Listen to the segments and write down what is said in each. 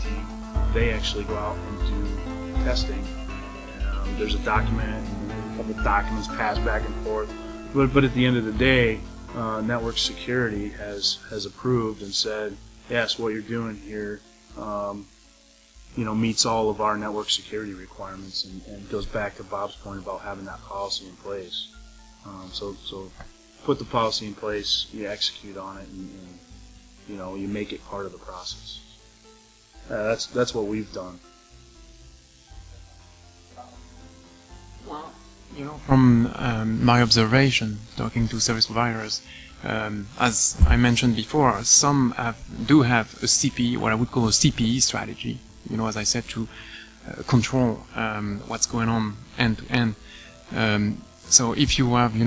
team, they actually go out and do testing. There's a document, a couple documents passed back and forth, but at the end of the day, network security has approved and said, yes, what you're doing here meets all of our network security requirements, and goes back to Bob's point about having that policy in place. So put the policy in place, you execute on it, and you make it part of the process. That's what we've done. Well, from my observation, talking to service providers, as I mentioned before, some do have a CPE, what I would call a CPE strategy. As I said, to control what's going on end to end. So if you have,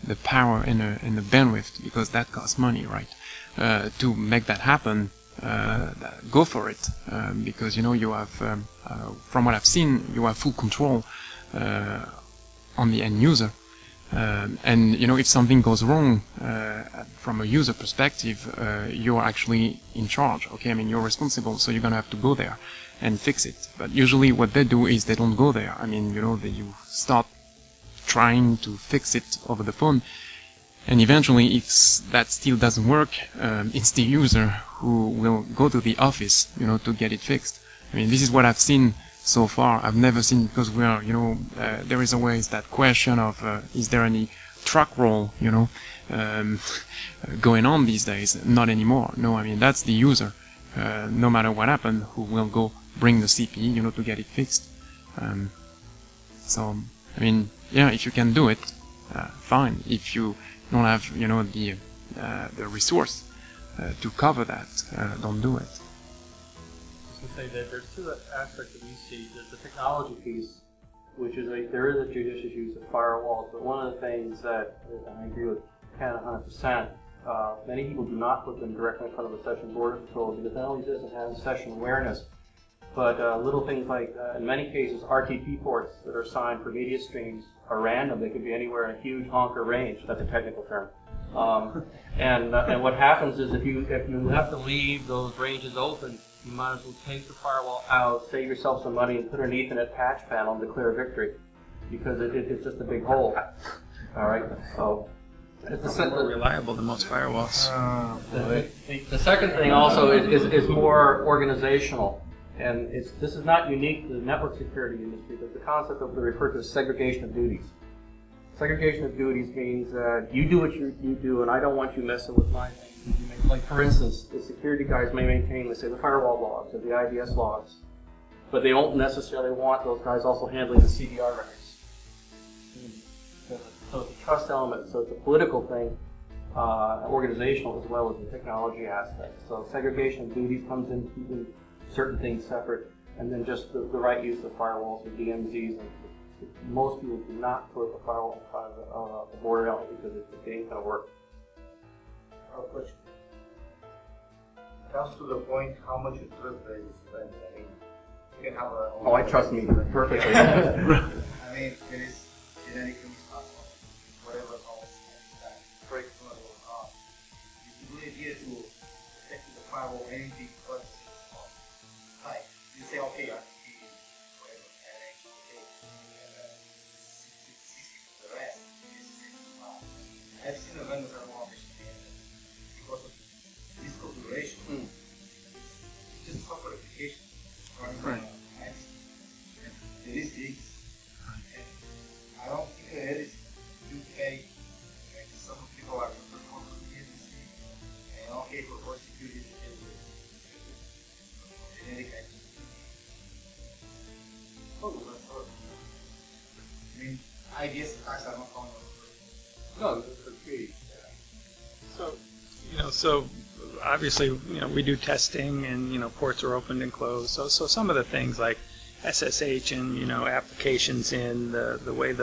the power and the bandwidth, because that costs money, right? To make that happen, go for it, because you have, from what I've seen, you have full control on the end user. And if something goes wrong from a user perspective, you're actually in charge. Okay, I mean, you're responsible, so you're gonna have to go there and fix it. But usually what they do is they don't go there. I mean, you start trying to fix it over the phone, and eventually, if that still doesn't work, it's the user who will go to the office, to get it fixed. I mean, this is what I've seen so far. I've never seen, because we are, there is always that question of, is there any truck roll, going on these days? Not anymore. No, I mean, that's the user, no matter what happened, who will go bring the CPE, to get it fixed. So, I mean, yeah, if you can do it, fine. If you don't have, the resource to cover that, don't do it. I was going to say that there's two aspects that we see. There's the technology piece, which is there is a judicious use of firewalls, but one of the things that, and I agree with Ken 100%, many people do not put them directly in front of a session border control, because not only does it have session awareness, but little things like, in many cases, RTP ports that are assigned for media streams are random. They could be anywhere in a huge honker range. That's a technical term. And what happens is if you have to leave those ranges open, you might as well take the firewall out, save yourself some money, and put an Ethernet patch panel and declare victory, because it's just a big hole. All right. So it's more reliable than most firewalls. The second thing also is more organizational. And this is not unique to the network security industry, but the concept of the referred to as segregation of duties. Segregation of duties means that you do what you do, and I don't want you messing with my things. Like, for instance, the security guys may maintain, let's say, the firewall logs or the IDS logs, but they don't necessarily want those guys also handling the CDR records. So it's a trust element, so it's a political thing, organizational as well as the technology aspect. So segregation of duties comes in keeping certain things separate, and then just the right use of firewalls and DMZs. And most people do not put a firewall in front of the border element because it ain't going to work. Question. Comes to the point how much you trust the spend. I mean, you can have a. Oh, I trust me perfectly. I mean, it is genetically possible. Whatever else that breaks one of those off. It's really easier to protect the firewall anything but. Like, you say, okay, I can do whatever, and then, okay, and then 60 the rest is 65. I've seen the vendors are more efficient because of this configuration. It's just software application running on IT. And it is big. And I don't think it is UK, like some people are performing agency, and okay, for security, I mean, I guess attacks are not common. No, that's great. So obviously, we do testing, and ports are opened and closed. So some of the things like SSH and applications in the way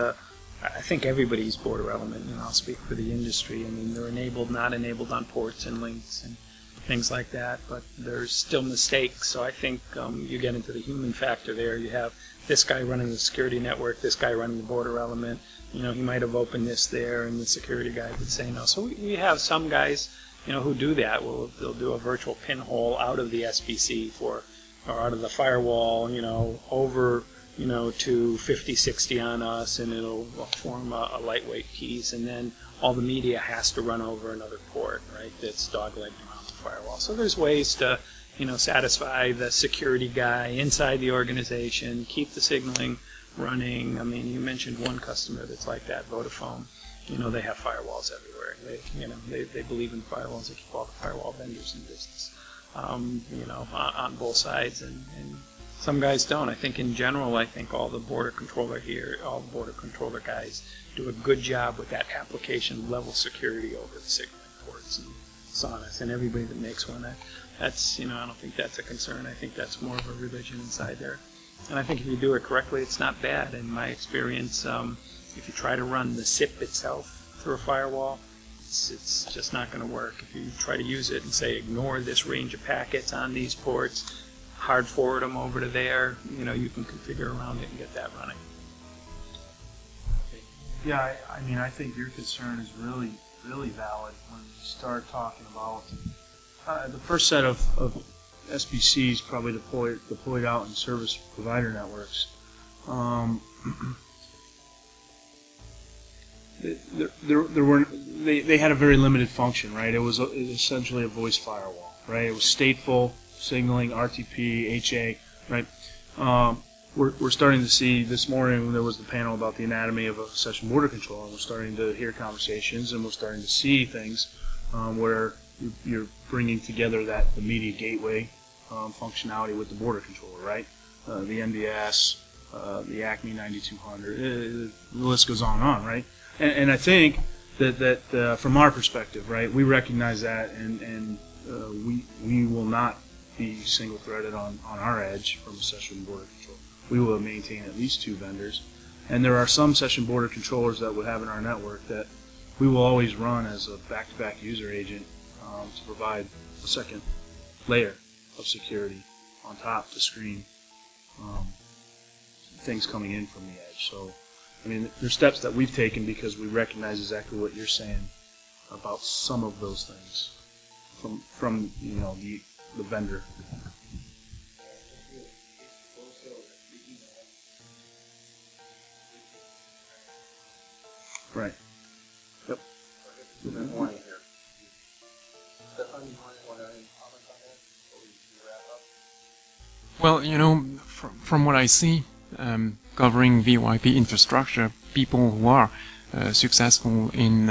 I think everybody's border element. I'll speak for the industry. I mean, they're enabled, not enabled on ports and links and things like that, but there's still mistakes. So I think you get into the human factor there. You have this guy running the security network, this guy running the border element. He might have opened this there, and the security guy would say no. So we have some guys, who do that. They'll do a virtual pinhole out of the SBC for or out of the firewall, over, to 50, 60 on us, and it'll form a lightweight piece, and then all the media has to run over another port, right, that's doglegged around the firewall. So there's ways to, satisfy the security guy inside the organization, keep the signaling running. I mean, you mentioned one customer that's like that, Vodafone. They have firewalls everywhere. They believe in firewalls. They keep all the firewall vendors in business, on both sides. And some guys don't. I think in general, all the border controller guys do a good job with that application level security over the signaling ports and Sonus and everybody that makes one. That's I don't think that's a concern. I think that's more of a religion inside there. And I think if you do it correctly, it's not bad. In my experience, if you try to run the SIP itself through a firewall, it's just not going to work. If you try to use it and say, ignore this range of packets on these ports, hard forward them over to there, you can configure around it and get that running. Yeah, I think your concern is really, really valid when you start talking about the first set of SBCs probably deployed out in service provider networks. They had a very limited function, right? It was essentially a voice firewall, right? It was stateful signaling, RTP, HA, right? We're starting to see this morning there was the panel about the anatomy of a session border controller, and we're starting to hear conversations, and we're starting to see things where you're bringing together the media gateway functionality with the border controller, right? The MDS, the Acme 9200, the list goes on and on, right? And I think that from our perspective, right, we recognize that, and we will not be single-threaded on our edge from a session border controller. We will maintain at least 2 vendors, and there are some session border controllers that we have in our network that we will always run as a back-to-back user agent to provide a second layer of security on top to screen things coming in from the edge. So, there's steps that we've taken because we recognize exactly what you're saying about some of those things from the vendor. Right. Yep. Stephane, you want any comments on that before we wrap up? Well, from what I see, covering VoIP infrastructure, people who are successful in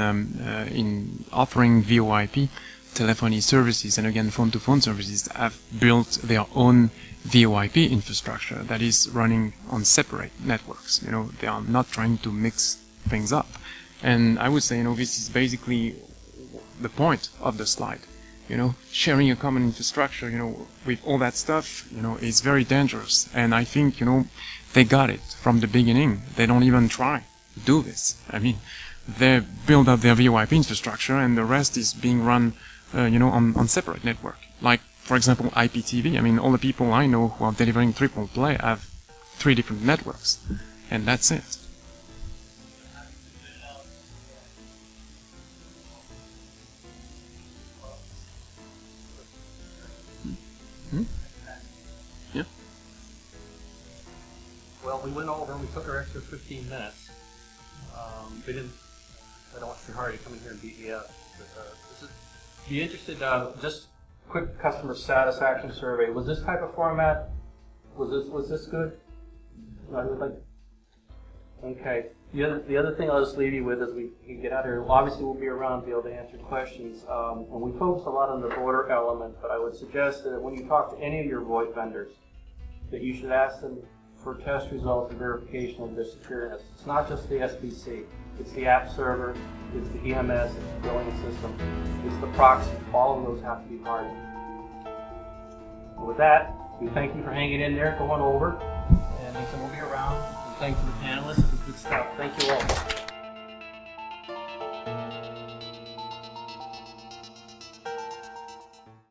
offering VoIP telephony services and again phone-to-phone services have built their own VoIP infrastructure that is running on separate networks. They are not trying to mix things up. And I would say, this is basically the point of the slide. Sharing a common infrastructure, with all that stuff, is very dangerous. And I think, they got it from the beginning. They don't even try to do this. They build up their VoIP infrastructure and the rest is being run, on separate network. Like, for example, IPTV. All the people I know who are delivering triple play have 3 different networks. And that's it. Yeah. Well, we went over and we took our extra 15 minutes. I don't want to be hard to come in here and beat me up. But, be interested, just quick customer satisfaction survey. Was this type of format, was this good? Okay. The other thing I'll just leave you with as we get out here, obviously we'll be around to be able to answer questions. And we focused a lot on the border element, but I would suggest that when you talk to any of your VoIP vendors, that you should ask them for test results and verification of their secureness. It's not just the SBC. It's the app server, it's the EMS, it's the billing system, it's the proxy. All of those have to be hardened. And with that, we thank you for hanging in there, going over, and Lisa will be around. And thank you to the panelists. It was good stuff. Thank you all.